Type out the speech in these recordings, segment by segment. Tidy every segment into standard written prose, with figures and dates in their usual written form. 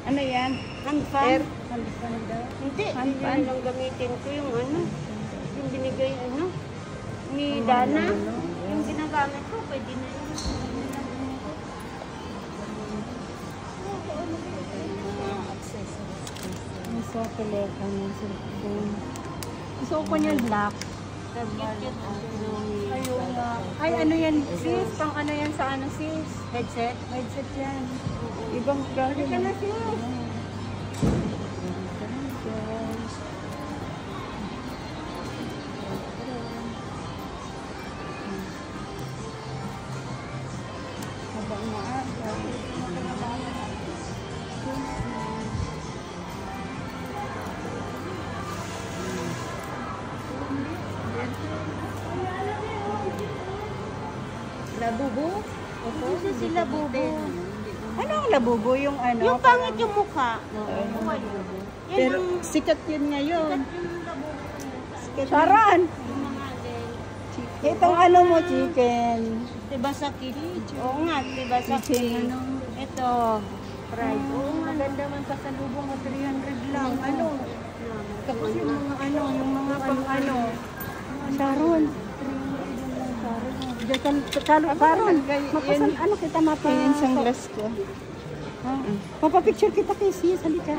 Ano yan? Hand-fan. Hand-fan daw. Hindi, Hand-fan. yun lang gamitin ko yung ano. Yung binigay ano. Ni Dana. Yung ginagamit ko, pwede na yun. Gusto ko collect ang cellphone. Gusto ko niyan black. Ay, ano yan, sis? Pang ano yan sa ano, sis? Headset? Headset yan. Ibang klase ka na, sis. Habang maaga. Labubo? Opo, si Labubo. Ano ang labubo? Yung ano? Yung pangit yung mukha. Yan Pero ang sikat yun ngayon. yung Labubo. Saran! Yung mga din. Itong ano mo, chicken. Diba sa kit? Oo nga, diba sa kit? Ito. Fried. Oo nga. Maganda man sa salubong na 300 lang. Ano? Tapos yung mga ano, yung mga pang ano. Sharon. Sharon. Mapasal, ano kita mapa? Yan siyang glass ko. Papapicture kita kay sis. Halika.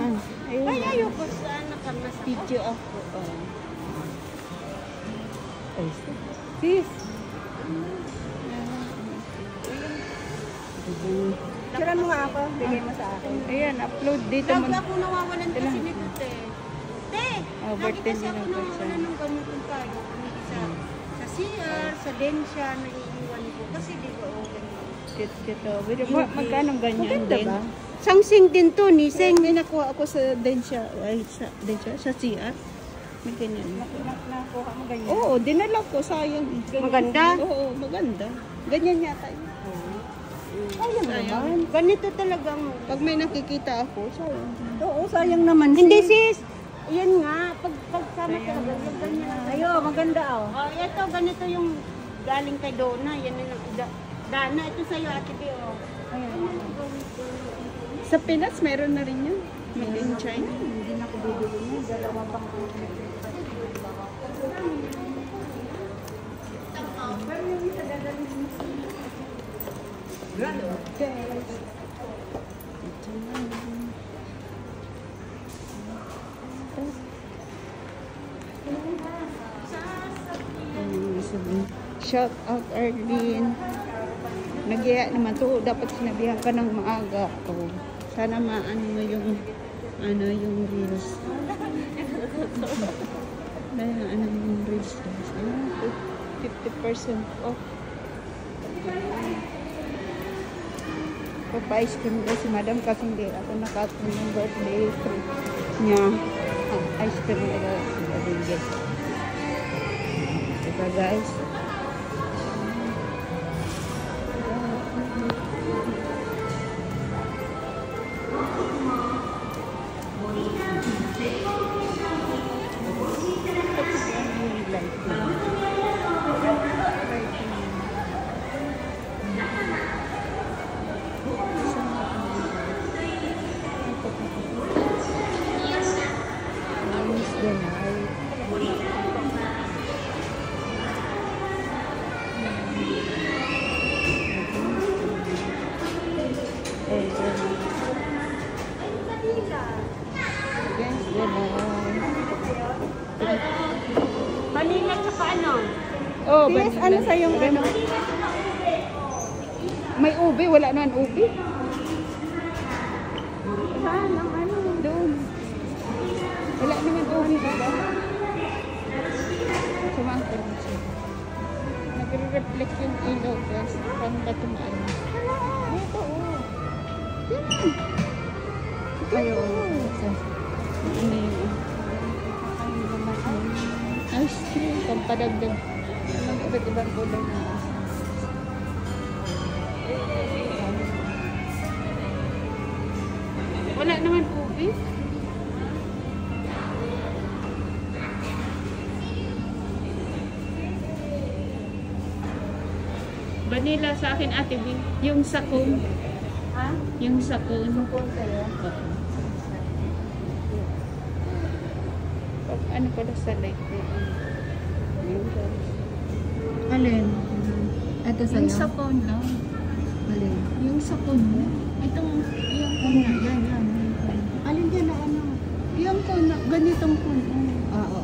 Ay, ayoko sa nakarnas ako. Video ako. Sis. Picturean mo nga ako. Bigay mo sa akin. Ayan, upload dito. Lagi ako nawawalan kasi nito, te. Te! Lagi birthday kasi ako nila, nawawalan ng gamot kung tayo. Sa CR, sa Densya, naiiwan ko. Kasi di ba, Cute. Magkano ganyan din? Ba? Sangsing din to, Niseng. May nakuha ako sa Densya. Ay, sa Densya? Sa CR. May ganyan. Nakuha mo ganyan? Oo, dinala ko. Sayang. Maganda? Oo, maganda. Ganyan yata yun. Sayang naman. Ganito talagang... Pag may nakikita ako, sayang. Oo, sayang naman. Hindi sis. Yan nga. Pagsama talaga. Yung ganyan lang. Ayo, maganda oh. Oh, ito, ganito yung galing kay Donna. Yan yung Dana. Ito sa'yo, Ate Bio. Sa Pinas, meron na rin yun. Made in China. Hindi na ako bibili niya. Dalawa pang Shout out Arlene. Nagyaya naman to. Dapat sinabihan ka ng maaga. Oh. Sana maano mo yung yung reels. Dahil ano yung reels. 50% off. Papa-ice cream daw si madam kasi hindi ako nakatun ng birthday niya. Ice cream na daw. Diba guys? Manila tsaka ano? Oh, yes, ano sa yung ano? May ubi, wala naman ubi. Saan ang ano? Doon. Wala naman ubi, diba? Sumangkot siya. Nagre-reflect yung ilaw, guys. Paano ba tumaan? Ito, oh. Yan. Ayaw. Ano yung ice cream, pampadagdag. Anong iba't ibang kulay na. Wala naman ubi. Vanilla sa akin, Ate B. Yung sakong. Ha? Yung sa cone. Sukon sa'yo? Oo. Ano pala sa lake na yun, guys. Alin? Ito sa'yo? Yung sa cone lang. Alin? Yung sa cone mo. Itong, yung cone na, yan. Alin dyan na ano? Yung cone na, ganitong cone. Oo.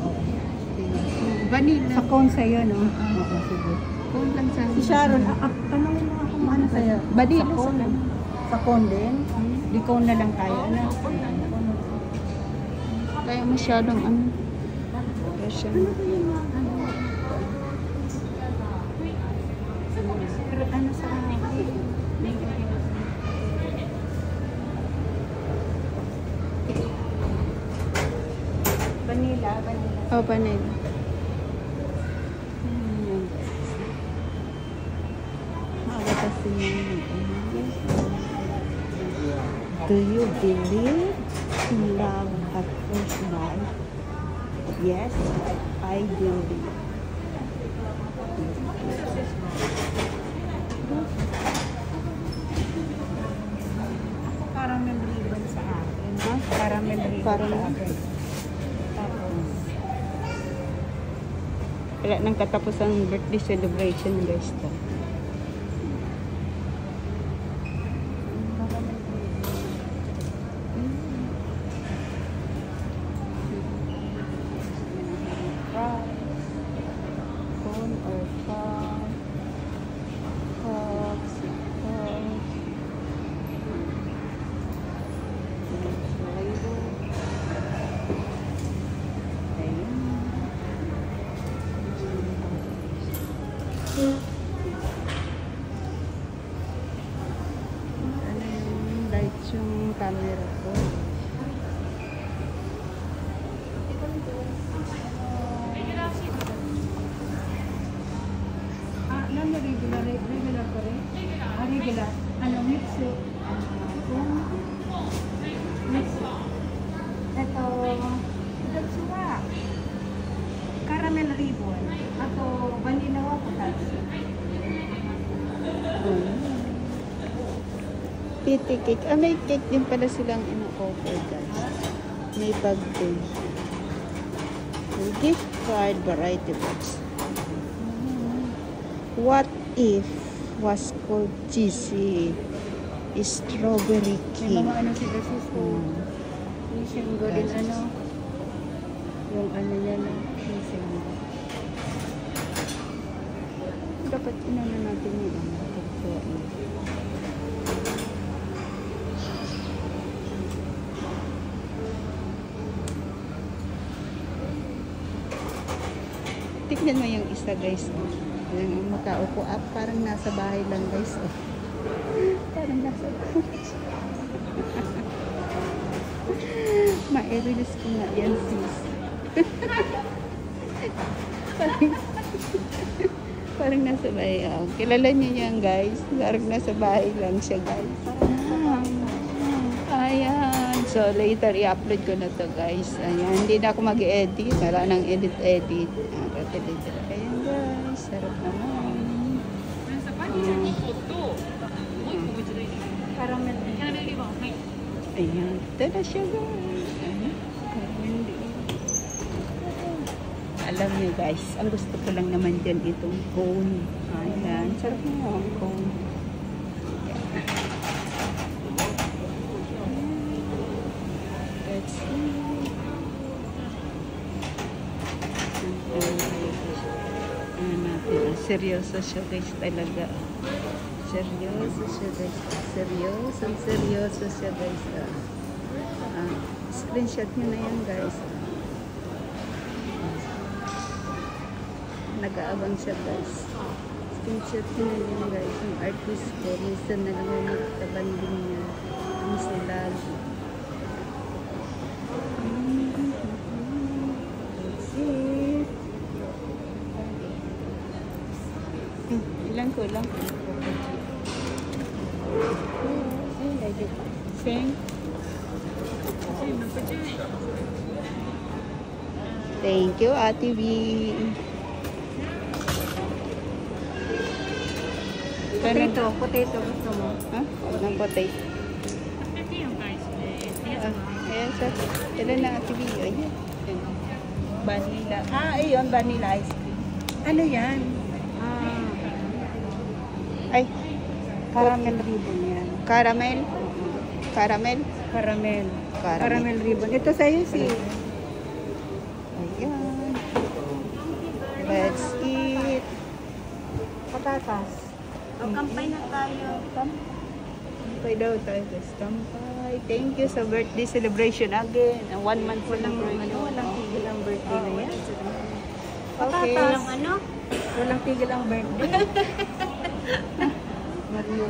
Vanilla. Sa cone sa'yo, no? Oo, sige. Cone lang sa Si Sharon, tanongin mo ako ano sa'yo? Vanilla Sa cone. sa Sa cone din? Di cone na lang tayo, ano? Kaya masyadong ano. Kasi Ano ba yung mga ano? Ano sa vanilla? oh, vanilla. Do you believe in love at first sight? Yes, I do. Ako caramel ribbon sa akin. Ha? Caramel ribbon Caramel. sa akin. Tapos, Wala nang katapos ang birthday celebration, guys. To. Cone or cup. Cups. Ano yung lights yung camera ko? regular pa rin? Regular. Ano, mix it. Mix it. Ito, suwa. Caramel ribbon. Ito, vanilla waffle. Pity cake. Ah, may cake din pala silang ino-offer, guys. May bag din. Gift card, variety box. What if was called cheesy strawberry May cake? mga ano sila sis ko. Yung singgo din ano. Yung ano yan, Yung singgo. dapat inano natin yung ano, pagkuhaan. Tignan mo yung isa, guys. Oh. Yung makaupo up, parang nasa bahay lang, guys. Oh. Parang nasa bahay. Ma-release ko nga yan, sis. Parang nasa bahay. Oh. Kilala niyo yan, guys. Parang nasa bahay lang siya, guys. Ayan. So, later, i-upload ko na to, guys. Ayan. Hindi na ako mag-edit. Wala nang edit-edit. Ayan, guys. Sarap naman. Caramel. Ayan. Ito na siya, guys. Ayan. Alam niyo, guys, ang gusto ko lang naman dyan itong cone. Ayan. Sarap mo ang cone. Let's see. Ayan natin. Seryoso siya, guys, talaga. Seryoso siya, guys. Seryoso siya, guys. Screenshot nyo na yan, guys. Nag-aabang siya, guys. Screenshot nyo na yan, guys. Yung artist ko, minsan na lang yung magkabanding niya. Ang silal. Let's see. Ilan ko lang. Same. Thank you, Ate V. Potato, potato gusto mo. Ha? Ng potato. Ito yung guys. Ayan, sir. Ilan na ati Bio? Ayan. Vanilla. Ayun, vanilla ice cream. Ano yan? Ay, Caramel ribbon yan. caramel. Caramel. Caramel. Caramel. Caramel ribbon. Ito sa'yo si... Ayan. Let's eat. Patatas. O, kampay na tayo. Kampay daw tayo. Kampay. Thank you sa birthday celebration again. 1 month celebration. Walang tigil ang birthday na yan. Okay. Walang ano? Walang tigil ang birthday.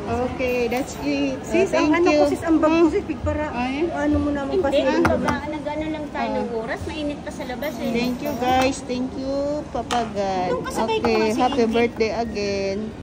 Okay, that's it. Sis, Thank ang ano you. ko sis, ang bag ko sis, para Ay. ano mo naman Hindi, kasi. nag-ano lang tayo ng oras. Mainit pa sa labas eh. Thank you guys. Thank you, Papa God. Yung kasabay ko Okay, nga si happy Ingrid. birthday again.